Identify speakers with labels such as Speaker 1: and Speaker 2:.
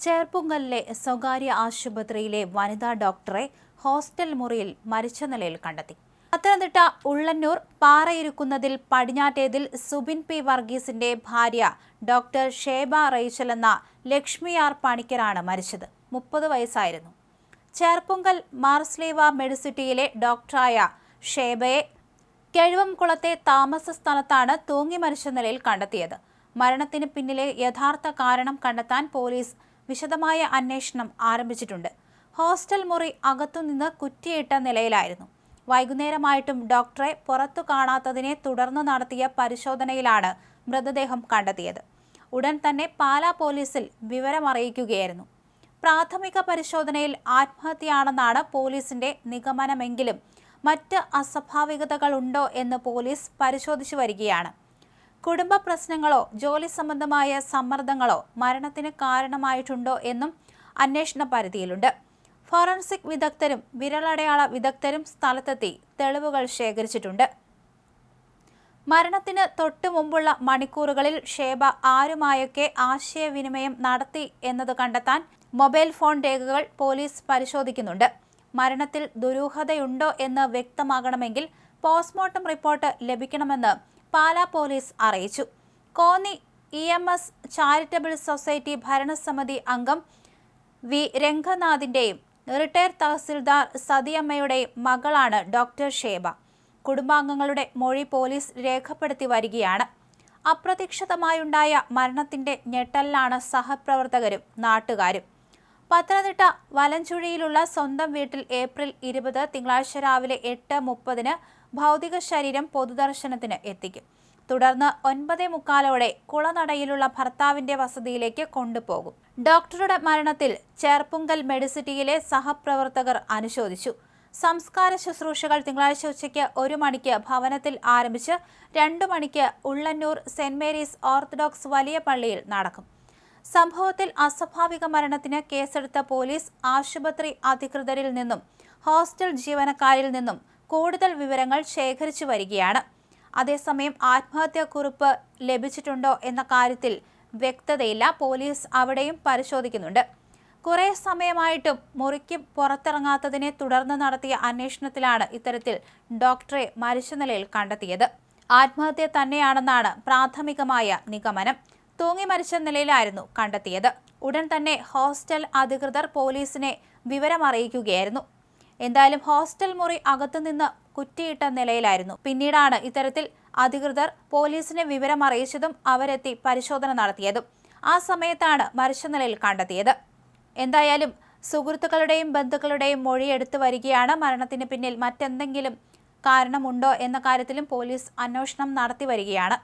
Speaker 1: ചേർപ്പുങ്കലിലെ സ്വകാര്യ ആശുപത്രിയിലെ വനിതാ ഡോക്ടറെ ഹോസ്റ്റൽ മുറിയിൽ മരിച്ച നിലയിൽ കണ്ടെത്തി. പത്തനംതിട്ട ഉള്ളന്നൂർ പാറയിരുക്കുന്നതിൽ പടിഞ്ഞാറ്റേതിൽ സുബിൻ പി വർഗീസിന്റെ ഭാര്യ ഡോക്ടർ ഷേബ റേച്ചൽ എന്ന ലക്ഷ്മി ആർ പണിക്കരാണ് മരിച്ചത്. 30 വയസ്സായിരുന്നു. ചേർപ്പുങ്കൽ മാർസ്ലീവ മെഡിസിറ്റിയിലെ ഡോക്ടറായ ഷേബയെ കെഴുവംകുളത്തെ താമസ സ്ഥലത്താണ് തൂങ്ങി മരിച്ച നിലയിൽ കണ്ടെത്തിയത്. മരണത്തിന് പിന്നിലെ യഥാർത്ഥ കാരണം കണ്ടെത്താൻ പോലീസ് വിശദമായ അന്വേഷണം ആരംഭിച്ചിട്ടുണ്ട്. ഹോസ്റ്റൽ മുറി അകത്തുനിന്ന് കുറ്റിയിട്ട നിലയിലായിരുന്നു. വൈകുന്നേരമായിട്ടും ഡോക്ടറെ പുറത്തു കാണാത്തതിനെ തുടർന്ന് നടത്തിയ പരിശോധനയിലാണ് മൃതദേഹം കണ്ടെത്തിയത്. ഉടൻ തന്നെ പാലാ പോലീസിൽ വിവരമറിയിക്കുകയായിരുന്നു. പ്രാഥമിക പരിശോധനയിൽ ആത്മഹത്യയാണെന്നാണ് പോലീസിന്റെ നിഗമനമെങ്കിലും മറ്റ് അസ്വാഭാവികതകളുണ്ടോ എന്ന് പോലീസ് പരിശോധിച്ചു വരികയാണ്. കുടുംബ പ്രശ്നങ്ങളോ ജോലി സംബന്ധമായ സമ്മർദ്ദങ്ങളോ മരണത്തിന് കാരണമായിട്ടുണ്ടോ എന്നും അന്വേഷണ പരിധിയിലുണ്ട്. ഫോറൻസിക് വിദഗ്ധരും വിരലടയാള വിദഗ്ധരും സ്ഥലത്തെത്തി തെളിവുകൾ ശേഖരിച്ചിട്ടുണ്ട്. മരണത്തിന് തൊട്ടു മുമ്പുള്ള മണിക്കൂറുകളിൽ ഷേബ ആരുമായൊക്കെ ആശയവിനിമയം നടത്തി എന്നത് കണ്ടെത്താൻ മൊബൈൽ ഫോൺ രേഖകൾ പോലീസ് പരിശോധിക്കുന്നുണ്ട്. മരണത്തിൽ ദുരൂഹതയുണ്ടോ എന്ന് വ്യക്തമാകണമെങ്കിൽ പോസ്റ്റ്മോർട്ടം റിപ്പോർട്ട് ലഭിക്കണമെന്ന് പാലാ പോലീസ് അറിയിച്ചു. കോന്നി EMS ചാരിറ്റബിൾ സൊസൈറ്റി ഭരണസമിതി അംഗം വി രംഗനാഥിന്റെയും റിട്ടയർഡ് തഹസിൽദാർ സതിയമ്മയുടെയും മകളാണ് ഡോക്ടർ ഷേബ. കുടുംബാംഗങ്ങളുടെ മൊഴി പോലീസ് രേഖപ്പെടുത്തി വരികയാണ്. അപ്രതീക്ഷിതമായുണ്ടായ മരണത്തിന്റെ ഞെട്ടലിലാണ് സഹപ്രവർത്തകരും നാട്ടുകാരും. പത്തനംതിട്ട വലഞ്ചുഴിയിലുള്ള സ്വന്തം വീട്ടിൽ ഏപ്രിൽ 20 തിങ്കളാഴ്ച രാവിലെ 8:30 ഭൗതിക ശരീരം പൊതുദർശനത്തിന് എത്തിക്കും. തുടർന്ന് 9:45 കുളനടയിലുള്ള ഭർത്താവിന്റെ വസതിയിലേക്ക് കൊണ്ടുപോകും. ഡോക്ടറുടെ മരണത്തിൽ ചേർപ്പുങ്കൽ മെഡിസിറ്റിയിലെ സഹപ്രവർത്തകർ അനുശോചിച്ചു. സംസ്കാര ശുശ്രൂഷകൾ തിങ്കളാഴ്ച ഉച്ചയ്ക്ക് 1 മണിക്ക് ഭവനത്തിൽ ആരംഭിച്ച് 2 മണിക്ക് ഉള്ളന്നൂർ സെന്റ് മേരീസ് ഓർത്തഡോക്സ് വലിയ പള്ളിയിൽ നടക്കും. സംഭവത്തിൽ അസ്വാഭാവിക മരണത്തിന് കേസെടുത്ത പോലീസ് ആശുപത്രി അധികൃതരിൽ നിന്നും ഹോസ്റ്റൽ ജീവനക്കാരിൽ നിന്നും കൂടുതൽ വിവരങ്ങൾ ശേഖരിച്ചു വരികയാണ്. അതേസമയം ആത്മഹത്യാക്കുറിപ്പ് ലഭിച്ചിട്ടുണ്ടോ എന്ന കാര്യത്തിൽ വ്യക്തതയില്ല. പോലീസ് അവിടെയും പരിശോധിക്കുന്നുണ്ട്. കുറെ സമയമായിട്ടും മുറിക്ക് പുറത്തിറങ്ങാത്തതിനെ തുടർന്ന് നടത്തിയ അന്വേഷണത്തിലാണ് ഇത്തരത്തിൽ ഡോക്ടറെ മരിച്ച നിലയിൽ കണ്ടെത്തിയത്. ആത്മഹത്യ തന്നെയാണെന്നാണ് പ്രാഥമികമായ നിഗമനം. തൂങ്ങി മരിച്ച നിലയിലായിരുന്നു കണ്ടെത്തിയത്. ഉടൻ തന്നെ ഹോസ്റ്റൽ അധികൃതർ പോലീസിനെ വിവരമറിയിക്കുകയായിരുന്നു. എന്തായാലും ഹോസ്റ്റൽ മുറി അകത്തുനിന്ന് കുറ്റിയിട്ട നിലയിലായിരുന്നു. പിന്നീടാണ് ഇത്തരത്തിൽ അധികൃതർ പോലീസിനെ വിവരമറിയിച്ചതും അവരെത്തി പരിശോധന നടത്തിയതും. ആ സമയത്താണ് മരിച്ച നിലയിൽ കണ്ടെത്തിയത്. എന്തായാലും സുഹൃത്തുക്കളുടെയും ബന്ധുക്കളുടെയും മൊഴിയെടുത്തു വരികയാണ്. മരണത്തിന് പിന്നിൽ മറ്റെന്തെങ്കിലും കാരണമുണ്ടോ എന്ന കാര്യത്തിലും പോലീസ് അന്വേഷണം നടത്തി വരികയാണ്.